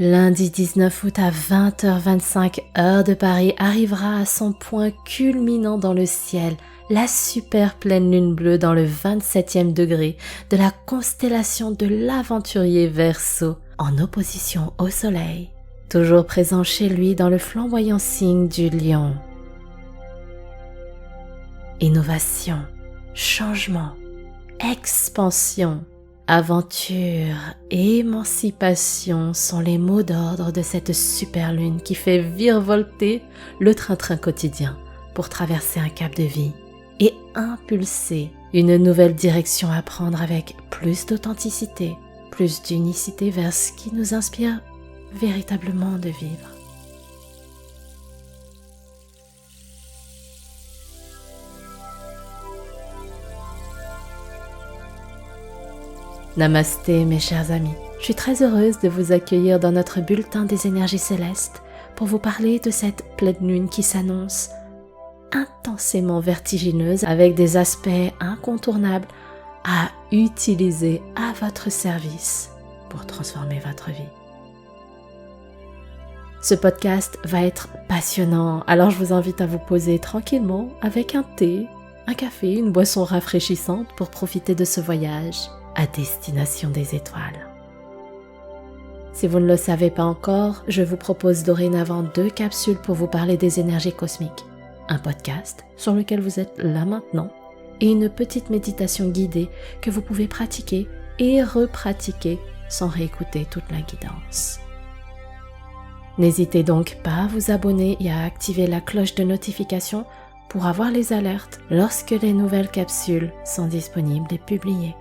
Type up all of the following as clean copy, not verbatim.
Lundi 19 août à 20h25 heure de Paris arrivera à son point culminant dans le ciel, la super pleine lune bleue dans le 27e degré de la constellation de l'aventurier Verseau, en opposition au soleil, toujours présent chez lui dans le flamboyant signe du lion. Innovation, changement, expansion, aventure et émancipation sont les mots d'ordre de cette super lune qui fait virevolter le train-train quotidien pour traverser un cap de vie et impulser une nouvelle direction à prendre avec plus d'authenticité, plus d'unicité vers ce qui nous inspire véritablement de vivre. Namasté mes chers amis, je suis très heureuse de vous accueillir dans notre bulletin des énergies célestes pour vous parler de cette pleine lune qui s'annonce intensément vertigineuse avec des aspects incontournables à utiliser à votre service pour transformer votre vie. Ce podcast va être passionnant, alors je vous invite à vous poser tranquillement avec un thé, un café, une boisson rafraîchissante pour profiter de ce voyage à destination des étoiles. Si vous ne le savez pas encore, je vous propose dorénavant 2 capsules pour vous parler des énergies cosmiques. Un podcast sur lequel vous êtes là maintenant et une petite méditation guidée que vous pouvez pratiquer et repratiquer sans réécouter toute la guidance. N'hésitez donc pas à vous abonner et à activer la cloche de notification pour avoir les alertes lorsque les nouvelles capsules sont disponibles et publiées.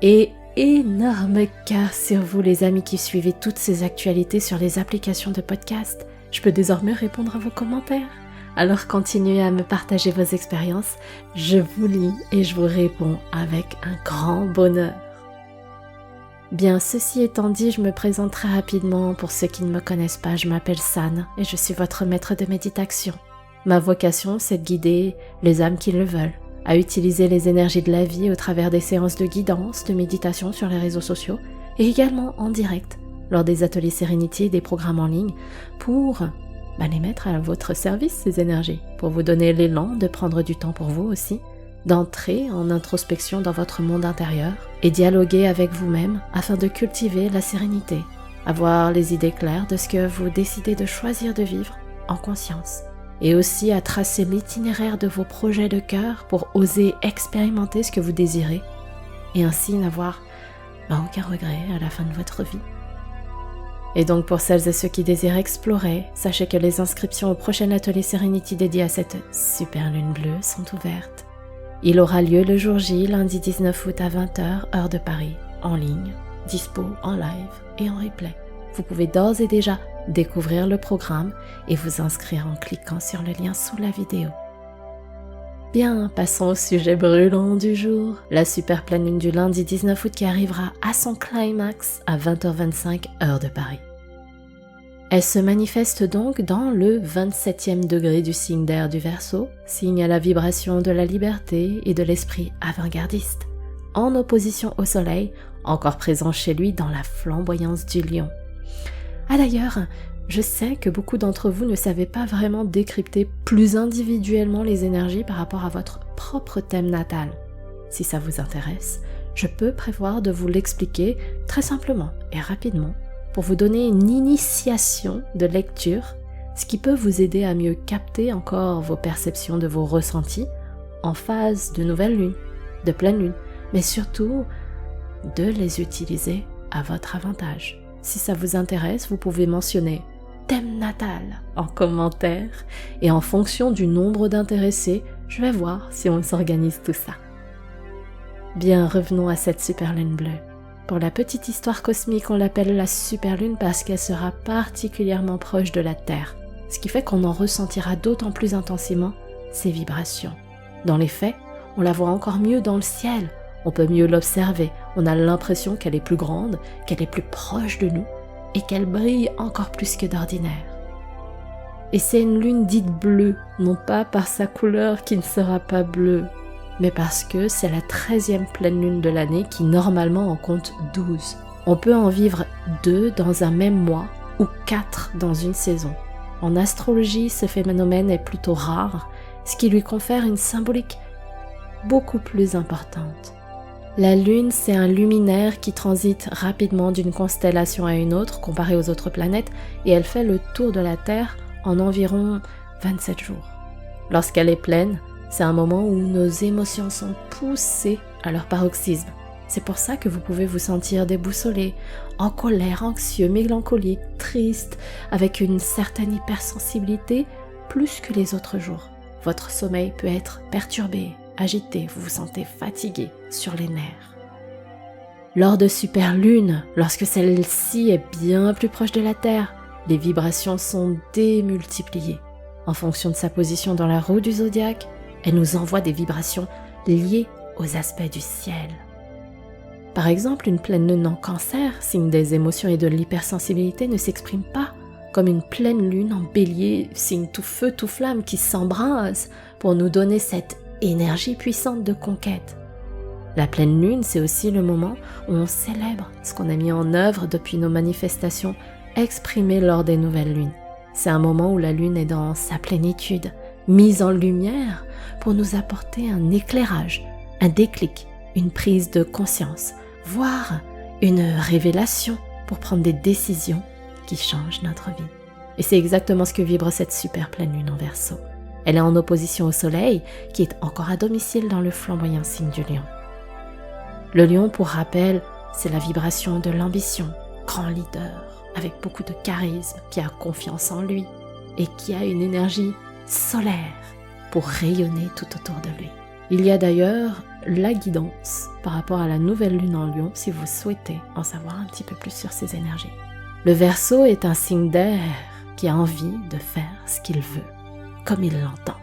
Et énorme cœur sur vous les amis qui suivez toutes ces actualités sur les applications de podcast. Je peux désormais répondre à vos commentaires. Alors continuez à me partager vos expériences. Je vous lis et je vous réponds avec un grand bonheur. Bien, ceci étant dit, je me présente très rapidement. Pour ceux qui ne me connaissent pas, je m'appelle San et je suis votre maître de méditation. Ma vocation, c'est de guider les âmes qui le veulent à utiliser les énergies de la vie au travers des séances de guidance, de méditation sur les réseaux sociaux et également en direct lors des ateliers Sérénité et des programmes en ligne pour les mettre à votre service, ces énergies, pour vous donner l'élan de prendre du temps pour vous aussi, d'entrer en introspection dans votre monde intérieur et dialoguer avec vous-même afin de cultiver la sérénité, avoir les idées claires de ce que vous décidez de choisir de vivre en conscience. Et aussi à tracer l'itinéraire de vos projets de cœur pour oser expérimenter ce que vous désirez et ainsi n'avoir aucun regret à la fin de votre vie. Et donc pour celles et ceux qui désirent explorer, sachez que les inscriptions au prochain atelier Sérénité dédié à cette super lune bleue sont ouvertes. Il aura lieu le jour J, lundi 19 août à 20h, heure de Paris, en ligne, dispo en live et en replay. Vous pouvez d'ores et déjà découvrir le programme et vous inscrire en cliquant sur le lien sous la vidéo. Bien, passons au sujet brûlant du jour, la super pleine lune du lundi 19 août qui arrivera à son climax à 20h25 heure de Paris. Elle se manifeste donc dans le 27e degré du signe d'air du Verseau, signe à la vibration de la liberté et de l'esprit avant-gardiste, en opposition au soleil, encore présent chez lui dans la flamboyance du lion. Ah d'ailleurs, je sais que beaucoup d'entre vous ne savez pas vraiment décrypter plus individuellement les énergies par rapport à votre propre thème natal. Si ça vous intéresse, je peux prévoir de vous l'expliquer très simplement et rapidement pour vous donner une initiation de lecture, ce qui peut vous aider à mieux capter encore vos perceptions de vos ressentis en phase de nouvelle lune, de pleine lune, mais surtout de les utiliser à votre avantage. Si ça vous intéresse, vous pouvez mentionner thème natal en commentaire et en fonction du nombre d'intéressés, je vais voir si on s'organise tout ça. Bien, revenons à cette super lune bleue. Pour la petite histoire cosmique, on l'appelle la super lune parce qu'elle sera particulièrement proche de la Terre, ce qui fait qu'on en ressentira d'autant plus intensément ses vibrations. Dans les faits, on la voit encore mieux dans le ciel. On peut mieux l'observer, on a l'impression qu'elle est plus grande, qu'elle est plus proche de nous et qu'elle brille encore plus que d'ordinaire. Et c'est une lune dite bleue, non pas par sa couleur qui ne sera pas bleue, mais parce que c'est la 13e pleine lune de l'année qui normalement en compte 12. On peut en vivre 2 dans un même mois ou 4 dans une saison. En astrologie, ce phénomène est plutôt rare, ce qui lui confère une symbolique beaucoup plus importante. La Lune, c'est un luminaire qui transite rapidement d'une constellation à une autre comparé aux autres planètes et elle fait le tour de la Terre en environ 27 jours. Lorsqu'elle est pleine, c'est un moment où nos émotions sont poussées à leur paroxysme. C'est pour ça que vous pouvez vous sentir déboussolé, en colère, anxieux, mélancolique, triste, avec une certaine hypersensibilité plus que les autres jours. Votre sommeil peut être perturbé, agité, vous vous sentez fatigué, sur les nerfs. Lors de superlunes, lorsque celle-ci est bien plus proche de la Terre, les vibrations sont démultipliées. En fonction de sa position dans la roue du zodiaque, elle nous envoie des vibrations liées aux aspects du ciel. Par exemple, une pleine lune en Cancer, signe des émotions et de l'hypersensibilité, ne s'exprime pas comme une pleine lune en Bélier, signe tout feu, tout flamme, qui s'embrase pour nous donner cette énergie puissante de conquête. La pleine lune, c'est aussi le moment où on célèbre ce qu'on a mis en œuvre depuis nos manifestations exprimées lors des nouvelles lunes. C'est un moment où la lune est dans sa plénitude, mise en lumière pour nous apporter un éclairage, un déclic, une prise de conscience, voire une révélation pour prendre des décisions qui changent notre vie. Et c'est exactement ce que vibre cette super pleine lune en Verseau. Elle est en opposition au soleil, qui est encore à domicile dans le flamboyant signe du lion. Le lion, pour rappel, c'est la vibration de l'ambition, grand leader, avec beaucoup de charisme, qui a confiance en lui et qui a une énergie solaire pour rayonner tout autour de lui. Il y a d'ailleurs la guidance par rapport à la nouvelle lune en lion si vous souhaitez en savoir un petit peu plus sur ces énergies. Le Verseau est un signe d'air qui a envie de faire ce qu'il veut, comme il l'entend.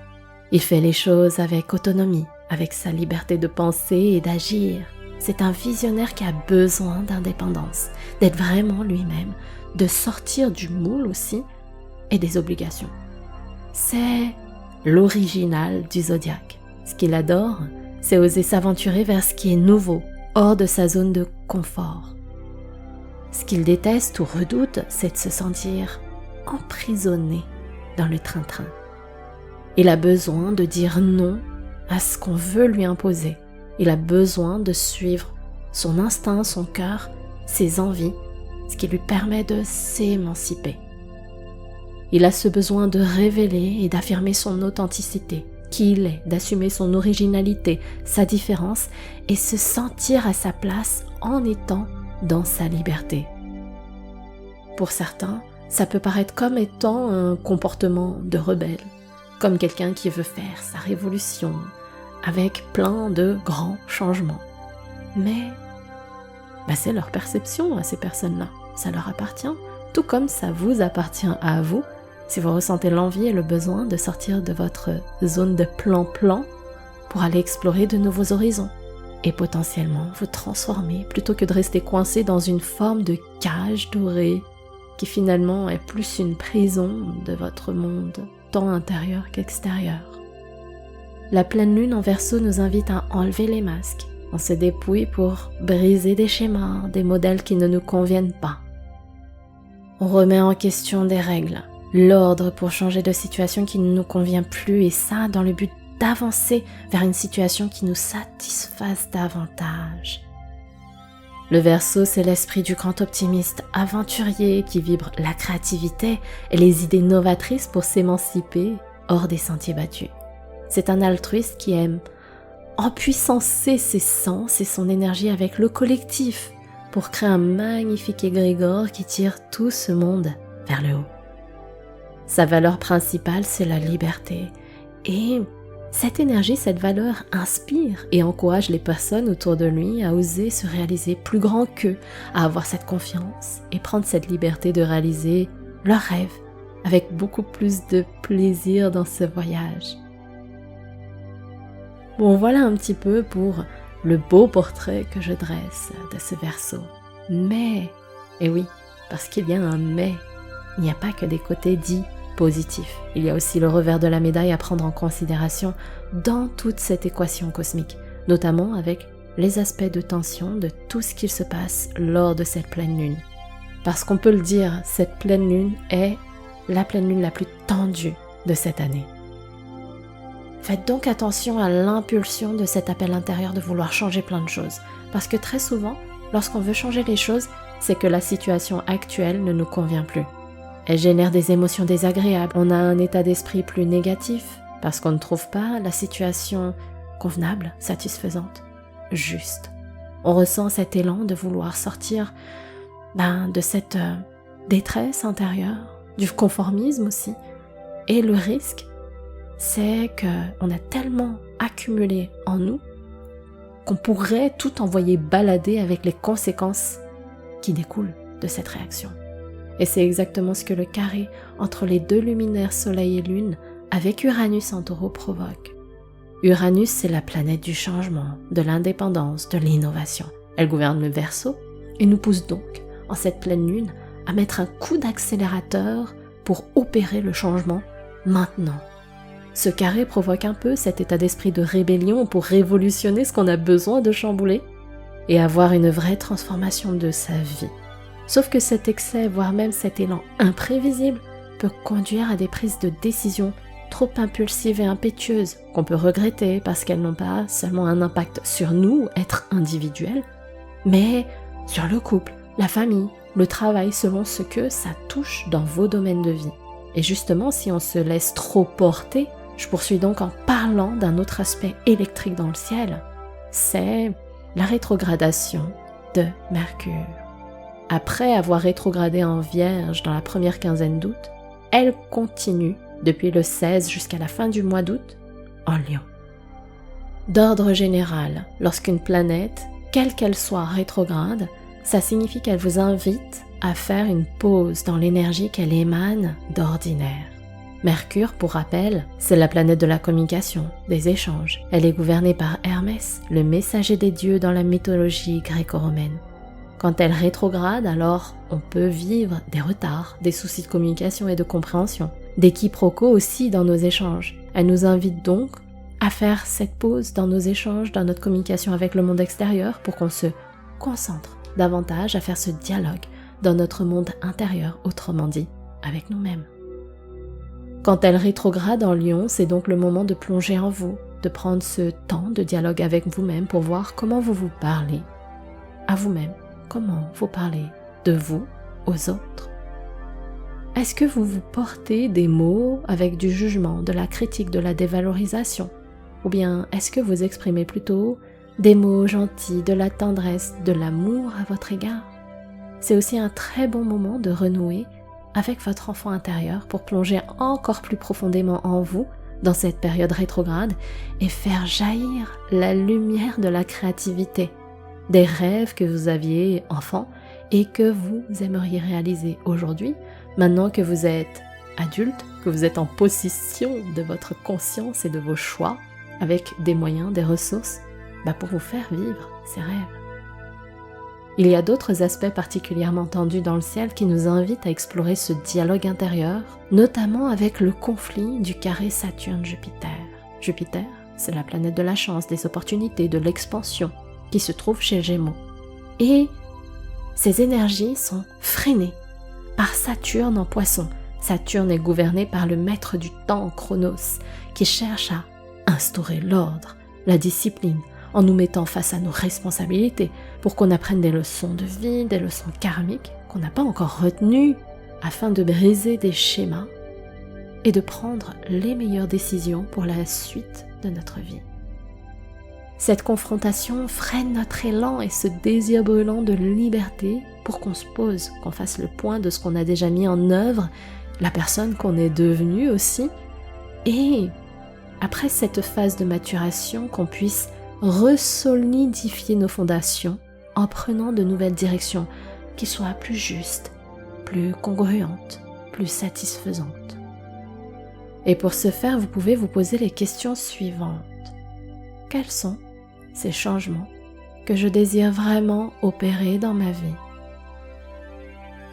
Il fait les choses avec autonomie, avec sa liberté de penser et d'agir. C'est un visionnaire qui a besoin d'indépendance, d'être vraiment lui-même, de sortir du moule aussi et des obligations. C'est l'original du zodiaque. Ce qu'il adore, c'est oser s'aventurer vers ce qui est nouveau, hors de sa zone de confort. Ce qu'il déteste ou redoute, c'est de se sentir emprisonné dans le train-train. Il a besoin de dire non à ce qu'on veut lui imposer. Il a besoin de suivre son instinct, son cœur, ses envies, ce qui lui permet de s'émanciper. Il a ce besoin de révéler et d'affirmer son authenticité, qui il est, d'assumer son originalité, sa différence et se sentir à sa place en étant dans sa liberté. Pour certains, ça peut paraître comme étant un comportement de rebelle, comme quelqu'un qui veut faire sa révolution, avec plein de grands changements. Mais c'est leur perception à ces personnes-là, ça leur appartient, tout comme ça vous appartient à vous, si vous ressentez l'envie et le besoin de sortir de votre zone de plan-plan pour aller explorer de nouveaux horizons et potentiellement vous transformer plutôt que de rester coincé dans une forme de cage dorée qui finalement est plus une prison de votre monde, tant intérieur qu'extérieur. La pleine lune en Verseau nous invite à enlever les masques. On se dépouille pour briser des schémas, des modèles qui ne nous conviennent pas. On remet en question des règles, l'ordre pour changer de situation qui ne nous convient plus et ça dans le but d'avancer vers une situation qui nous satisfasse davantage. Le Verseau, c'est l'esprit du grand optimiste aventurier qui vibre la créativité et les idées novatrices pour s'émanciper hors des sentiers battus. C'est un altruiste qui aime empuissancer ses sens et son énergie avec le collectif pour créer un magnifique égrégore qui tire tout ce monde vers le haut. Sa valeur principale, c'est la liberté. Et cette énergie, cette valeur inspire et encourage les personnes autour de lui à oser se réaliser plus grand qu'eux, à avoir cette confiance et prendre cette liberté de réaliser leurs rêves avec beaucoup plus de plaisir dans ce voyage. Bon, voilà un petit peu pour le beau portrait que je dresse de ce Verseau. Mais, et oui, parce qu'il y a un mais, il n'y a pas que des côtés dits positifs. Il y a aussi le revers de la médaille à prendre en considération dans toute cette équation cosmique, notamment avec les aspects de tension de tout ce qu'il se passe lors de cette pleine lune. Parce qu'on peut le dire, cette pleine lune est la pleine lune la plus tendue de cette année. Faites donc attention à l'impulsion de cet appel intérieur de vouloir changer plein de choses. Parce que très souvent, lorsqu'on veut changer les choses, c'est que la situation actuelle ne nous convient plus. Elle génère des émotions désagréables. On a un état d'esprit plus négatif parce qu'on ne trouve pas la situation convenable, satisfaisante, juste. On ressent cet élan de vouloir sortir de cette détresse intérieure, du conformisme aussi. Et le risque, c'est qu'on a tellement accumulé en nous qu'on pourrait tout envoyer balader avec les conséquences qui découlent de cette réaction. Et c'est exactement ce que le carré entre les deux luminaires Soleil et Lune avec Uranus en Taureau provoque. Uranus, c'est la planète du changement, de l'indépendance, de l'innovation. Elle gouverne le Verseau et nous pousse donc, en cette pleine lune, à mettre un coup d'accélérateur pour opérer le changement maintenant. Ce carré provoque un peu cet état d'esprit de rébellion pour révolutionner ce qu'on a besoin de chambouler et avoir une vraie transformation de sa vie. Sauf que cet excès, voire même cet élan imprévisible, peut conduire à des prises de décision trop impulsives et impétueuses qu'on peut regretter parce qu'elles n'ont pas seulement un impact sur nous, être individuels, mais sur le couple, la famille, le travail, selon ce que ça touche dans vos domaines de vie. Et justement, si on se laisse trop porter, je poursuis donc en parlant d'un autre aspect électrique dans le ciel, c'est la rétrogradation de Mercure. Après avoir rétrogradé en Vierge dans la première quinzaine d'août, elle continue depuis le 16 jusqu'à la fin du mois d'août en Lion. D'ordre général, lorsqu'une planète, quelle qu'elle soit rétrograde, ça signifie qu'elle vous invite à faire une pause dans l'énergie qu'elle émane d'ordinaire. Mercure, pour rappel, c'est la planète de la communication, des échanges. Elle est gouvernée par Hermès, le messager des dieux dans la mythologie gréco-romaine. Quand elle rétrograde, alors on peut vivre des retards, des soucis de communication et de compréhension, des quiproquos aussi dans nos échanges. Elle nous invite donc à faire cette pause dans nos échanges, dans notre communication avec le monde extérieur pour qu'on se concentre davantage à faire ce dialogue dans notre monde intérieur, autrement dit, avec nous-mêmes. Quand elle rétrograde en Lion, c'est donc le moment de plonger en vous, de prendre ce temps de dialogue avec vous-même pour voir comment vous vous parlez à vous-même, comment vous parlez de vous aux autres. Est-ce que vous vous portez des mots avec du jugement, de la critique, de la dévalorisation? Ou bien est-ce que vous exprimez plutôt des mots gentils, de la tendresse, de l'amour à votre égard? C'est aussi un très bon moment de renouer avec votre enfant intérieur pour plonger encore plus profondément en vous dans cette période rétrograde et faire jaillir la lumière de la créativité, des rêves que vous aviez enfant et que vous aimeriez réaliser aujourd'hui, maintenant que vous êtes adulte, que vous êtes en possession de votre conscience et de vos choix, avec des moyens, des ressources, pour vous faire vivre ces rêves. Il y a d'autres aspects particulièrement tendus dans le ciel qui nous invitent à explorer ce dialogue intérieur, notamment avec le conflit du carré Saturne-Jupiter. Jupiter, c'est la planète de la chance, des opportunités, de l'expansion, qui se trouve chez Gémeaux. Et ces énergies sont freinées par Saturne en Poisson. Saturne est gouverné par le maître du temps, Chronos, qui cherche à instaurer l'ordre, la discipline, en nous mettant face à nos responsabilités pour qu'on apprenne des leçons de vie, des leçons karmiques qu'on n'a pas encore retenues, afin de briser des schémas et de prendre les meilleures décisions pour la suite de notre vie. Cette confrontation freine notre élan et ce désir brûlant de liberté pour qu'on se pose, qu'on fasse le point de ce qu'on a déjà mis en œuvre, la personne qu'on est devenue aussi, et après cette phase de maturation, qu'on puisse resolidifier nos fondations en prenant de nouvelles directions qui soient plus justes, plus congruentes, plus satisfaisantes. Et pour ce faire, vous pouvez vous poser les questions suivantes. Quels sont ces changements que je désire vraiment opérer dans ma vie?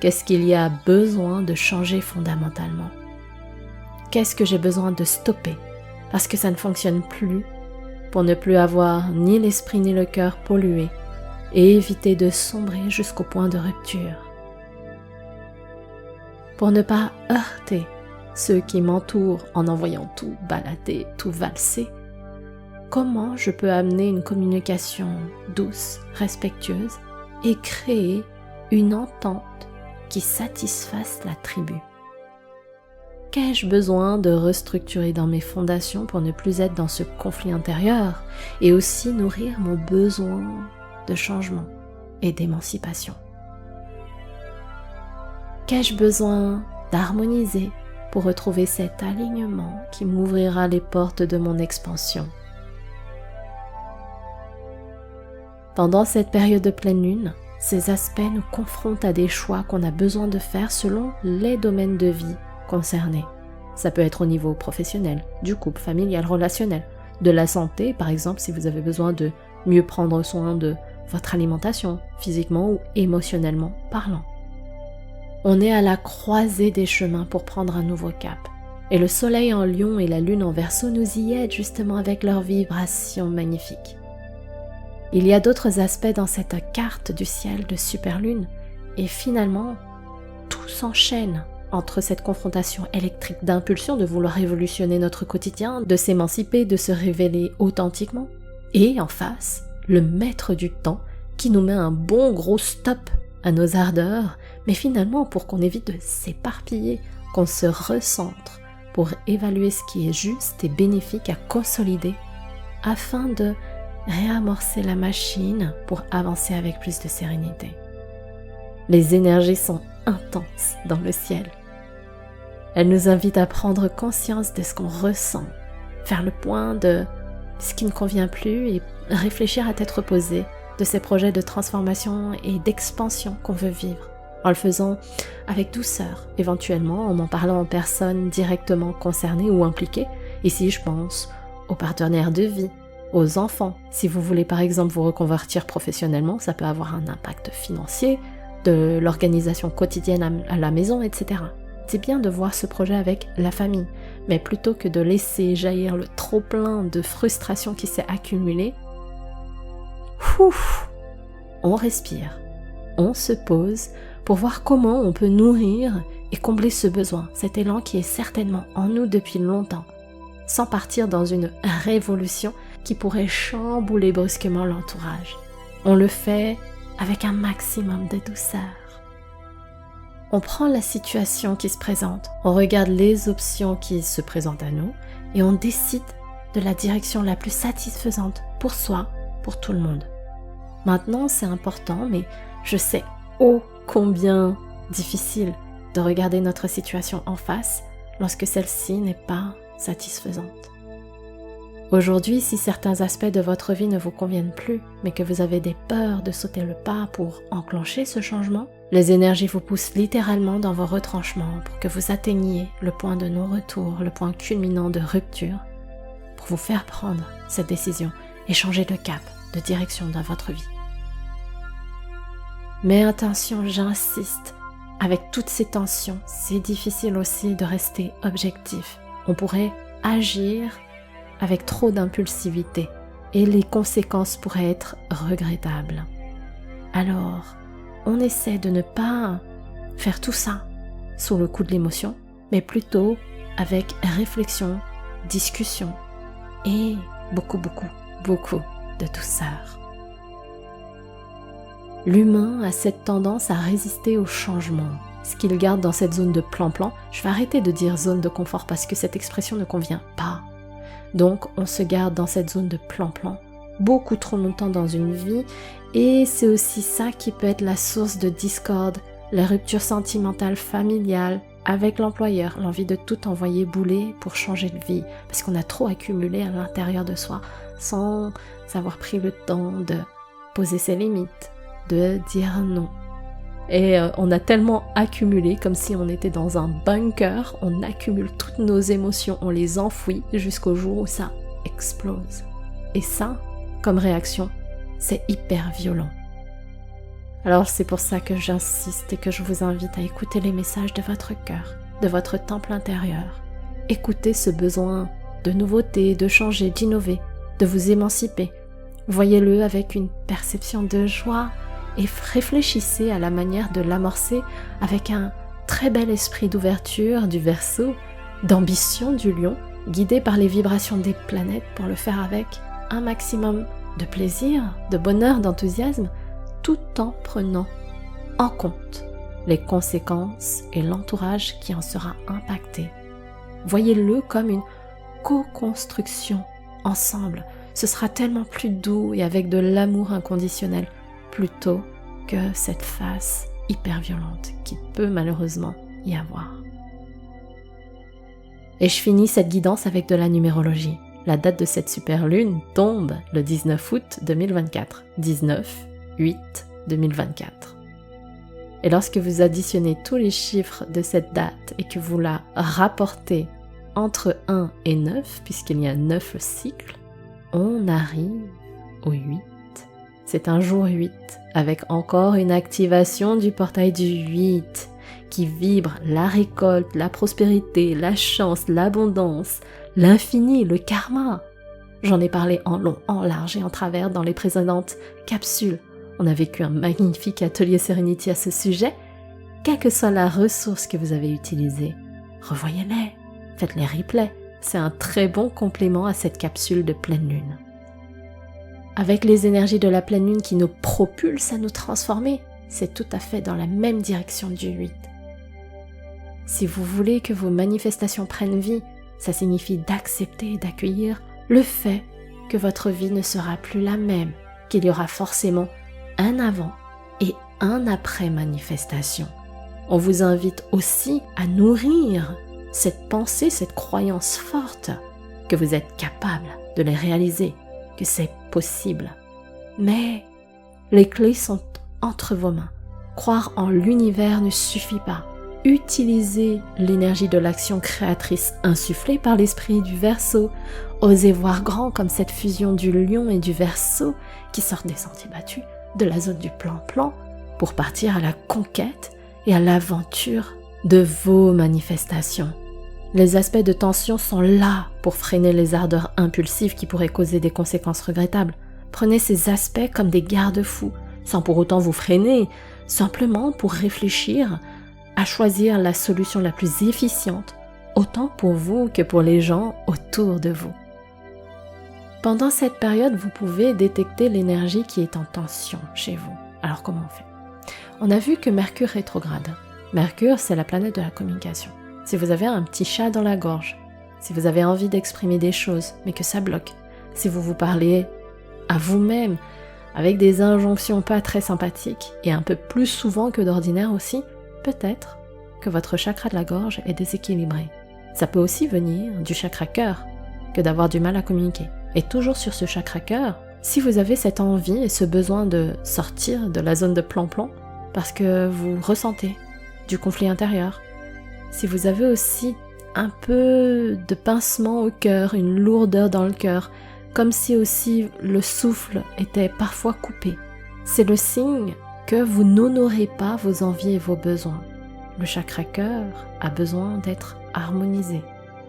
Qu'est-ce qu'il y a besoin de changer fondamentalement? Qu'est-ce que j'ai besoin de stopper parce que ça ne fonctionne plus pour ne plus avoir ni l'esprit ni le cœur pollués et éviter de sombrer jusqu'au point de rupture. Pour ne pas heurter ceux qui m'entourent en envoyant tout balader, tout valser, comment je peux amener une communication douce, respectueuse et créer une entente qui satisfasse la tribu? Qu'ai-je besoin de restructurer dans mes fondations pour ne plus être dans ce conflit intérieur et aussi nourrir mon besoin de changement et d'émancipation? Qu'ai-je besoin d'harmoniser pour retrouver cet alignement qui m'ouvrira les portes de mon expansion? Pendant cette période de pleine lune, ces aspects nous confrontent à des choix qu'on a besoin de faire selon les domaines de vie concernés. Ça peut être au niveau professionnel, du couple, familial, relationnel, de la santé, par exemple, si vous avez besoin de mieux prendre soin de votre alimentation, physiquement ou émotionnellement parlant. On est à la croisée des chemins pour prendre un nouveau cap. Et le soleil en Lion et la lune en Verseau nous y aident justement avec leurs vibrations magnifiques. Il y a d'autres aspects dans cette carte du ciel de superlune et finalement, tout s'enchaîne entre cette confrontation électrique d'impulsion de vouloir révolutionner notre quotidien, de s'émanciper, de se révéler authentiquement, et en face, le maître du temps qui nous met un bon gros stop à nos ardeurs, mais finalement pour qu'on évite de s'éparpiller, qu'on se recentre pour évaluer ce qui est juste et bénéfique à consolider afin de réamorcer la machine pour avancer avec plus de sérénité. Les énergies sont intenses dans le ciel. Elles nous invitent à prendre conscience de ce qu'on ressent, faire le point de ce qui ne convient plus et réfléchir à tête reposée de ces projets de transformation et d'expansion qu'on veut vivre, en le faisant avec douceur, éventuellement en m'en parlant en personnes directement concernées ou impliquées. Ici, je pense aux partenaires de vie, aux enfants. Si vous voulez par exemple vous reconvertir professionnellement, ça peut avoir un impact financier, de l'organisation quotidienne à la maison, etc. C'est bien de voir ce projet avec la famille, mais plutôt que de laisser jaillir le trop-plein de frustration qui s'est accumulé, on respire, on se pose pour voir comment on peut nourrir et combler ce besoin, cet élan qui est certainement en nous depuis longtemps, sans partir dans une révolution qui pourrait chambouler brusquement l'entourage. On le fait avec un maximum de douceur. On prend la situation qui se présente, on regarde les options qui se présentent à nous et on décide de la direction la plus satisfaisante pour soi, pour tout le monde. Maintenant, c'est important, mais je sais ô combien difficile de regarder notre situation en face lorsque celle-ci n'est pas satisfaisante. Aujourd'hui, si certains aspects de votre vie ne vous conviennent plus, mais que vous avez des peurs de sauter le pas pour enclencher ce changement, les énergies vous poussent littéralement dans vos retranchements pour que vous atteigniez le point de non-retour, le point culminant de rupture, pour vous faire prendre cette décision et changer de cap, de direction dans votre vie. Mais attention, j'insiste, avec toutes ces tensions, c'est difficile aussi de rester objectif. On pourrait agir avec trop d'impulsivité et les conséquences pourraient être regrettables. Alors, on essaie de ne pas faire tout ça sous le coup de l'émotion, mais plutôt avec réflexion, discussion et beaucoup de douceur. L'humain a cette tendance à résister au changement, ce qu'il garde dans cette zone de plan-plan. Je vais arrêter de dire zone de confort parce que cette expression ne convient pas. Donc on se garde dans cette zone de plan-plan beaucoup trop longtemps dans une vie et c'est aussi ça qui peut être la source de discorde, la rupture sentimentale familiale avec l'employeur, l'envie de tout envoyer bouler pour changer de vie parce qu'on a trop accumulé à l'intérieur de soi sans avoir pris le temps de poser ses limites, de dire non. Et on a tellement accumulé comme si on était dans un bunker, on accumule toutes nos émotions, on les enfouit jusqu'au jour où ça explose. Et ça, comme réaction, c'est hyper violent. Alors c'est pour ça que j'insiste et que je vous invite à écouter les messages de votre cœur, de votre temple intérieur. Écoutez ce besoin de nouveauté, de changer, d'innover, de vous émanciper. Voyez-le avec une perception de joie et réfléchissez à la manière de l'amorcer avec un très bel esprit d'ouverture du Verseau, d'ambition du Lion, guidé par les vibrations des planètes pour le faire avec un maximum de plaisir, de bonheur, d'enthousiasme, tout en prenant en compte les conséquences et l'entourage qui en sera impacté. Voyez-le comme une co-construction ensemble. Ce sera tellement plus doux et avec de l'amour inconditionnel plutôt que cette face hyper violente qui peut malheureusement y avoir. Et je finis cette guidance avec de la numérologie. La date de cette super lune tombe le 19 août 2024, 19-8-2024. Et lorsque vous additionnez tous les chiffres de cette date et que vous la rapportez entre 1 et 9, puisqu'il y a 9 cycles, on arrive au 8. C'est un jour 8, avec encore une activation du portail du 8, qui vibre la récolte, la prospérité, la chance, l'abondance, l'infini, le karma. J'en ai parlé en long, en large et en travers dans les précédentes capsules. On a vécu un magnifique atelier Serenity à ce sujet. Quelle que soit la ressource que vous avez utilisée, revoyez-les, faites les replays. C'est un très bon complément à cette capsule de pleine lune. Avec les énergies de la pleine lune qui nous propulsent à nous transformer, c'est tout à fait dans la même direction du 8. Si vous voulez que vos manifestations prennent vie, ça signifie d'accepter et d'accueillir le fait que votre vie ne sera plus la même, qu'il y aura forcément un avant et un après manifestation. On vous invite aussi à nourrir cette pensée, cette croyance forte que vous êtes capable de les réaliser, que c'est possible. Mais les clés sont entre vos mains. Croire en l'univers ne suffit pas. Utilisez l'énergie de l'action créatrice insufflée par l'esprit du Verseau. Osez voir grand comme cette fusion du Lion et du Verseau qui sortent des sentiers battus, de la zone du plan-plan, pour partir à la conquête et à l'aventure de vos manifestations. Les aspects de tension sont là pour freiner les ardeurs impulsives qui pourraient causer des conséquences regrettables. Prenez ces aspects comme des garde-fous, sans pour autant vous freiner, simplement pour réfléchir à choisir la solution la plus efficiente, autant pour vous que pour les gens autour de vous. Pendant cette période, vous pouvez détecter l'énergie qui est en tension chez vous. Alors comment on fait? On a vu que Mercure rétrograde. Mercure, c'est la planète de la communication. Si vous avez un petit chat dans la gorge, si vous avez envie d'exprimer des choses, mais que ça bloque, si vous vous parlez à vous-même avec des injonctions pas très sympathiques et un peu plus souvent que d'ordinaire aussi, peut-être que votre chakra de la gorge est déséquilibré. Ça peut aussi venir du chakra cœur que d'avoir du mal à communiquer. Et toujours sur ce chakra cœur, si vous avez cette envie et ce besoin de sortir de la zone de plan-plan parce que vous ressentez du conflit intérieur, si vous avez aussi un peu de pincement au cœur, une lourdeur dans le cœur, comme si aussi le souffle était parfois coupé, c'est le signe que vous n'honorez pas vos envies et vos besoins. Le chakra cœur a besoin d'être harmonisé.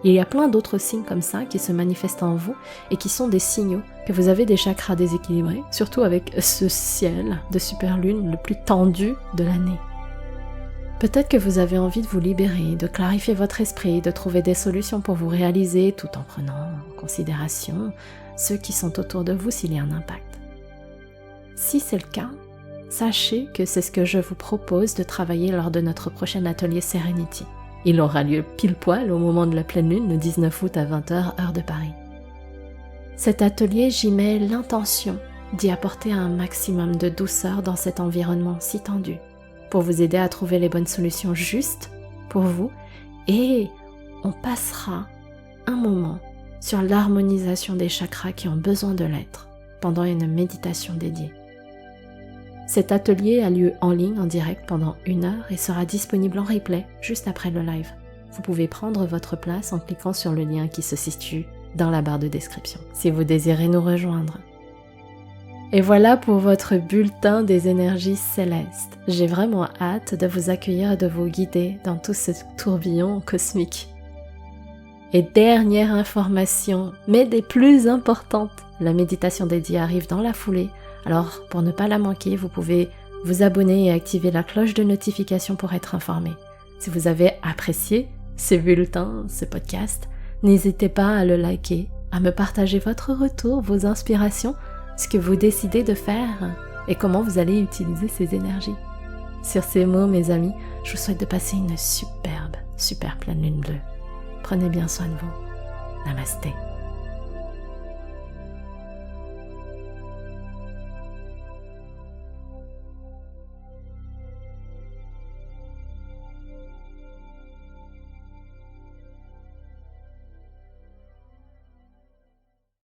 Il y a plein d'autres signes comme ça qui se manifestent en vous et qui sont des signaux que vous avez des chakras déséquilibrés, surtout avec ce ciel de super lune le plus tendu de l'année. Peut-être que vous avez envie de vous libérer, de clarifier votre esprit, de trouver des solutions pour vous réaliser tout en prenant en considération ceux qui sont autour de vous s'il y a un impact. Si c'est le cas, sachez que c'est ce que je vous propose de travailler lors de notre prochain atelier Serenity. Il aura lieu pile poil au moment de la pleine lune, le 19 août à 20h, heure de Paris. Cet atelier, j'y mets l'intention d'y apporter un maximum de douceur dans cet environnement si tendu, pour vous aider à trouver les bonnes solutions justes pour vous, et on passera un moment sur l'harmonisation des chakras qui ont besoin de l'être pendant une méditation dédiée. Cet atelier a lieu en ligne, en direct pendant 1 heure et sera disponible en replay juste après le live. Vous pouvez prendre votre place en cliquant sur le lien qui se situe dans la barre de description, si vous désirez nous rejoindre. Et voilà pour votre bulletin des énergies célestes. J'ai vraiment hâte de vous accueillir et de vous guider dans tout ce tourbillon cosmique. Et dernière information, mais des plus importantes, la méditation dédiée arrive dans la foulée. Alors, pour ne pas la manquer, vous pouvez vous abonner et activer la cloche de notification pour être informé. Si vous avez apprécié ce bulletin, ce podcast, n'hésitez pas à le liker, à me partager votre retour, vos inspirations, ce que vous décidez de faire et comment vous allez utiliser ces énergies. Sur ces mots, mes amis, je vous souhaite de passer une super pleine lune bleue. Prenez bien soin de vous. Namasté.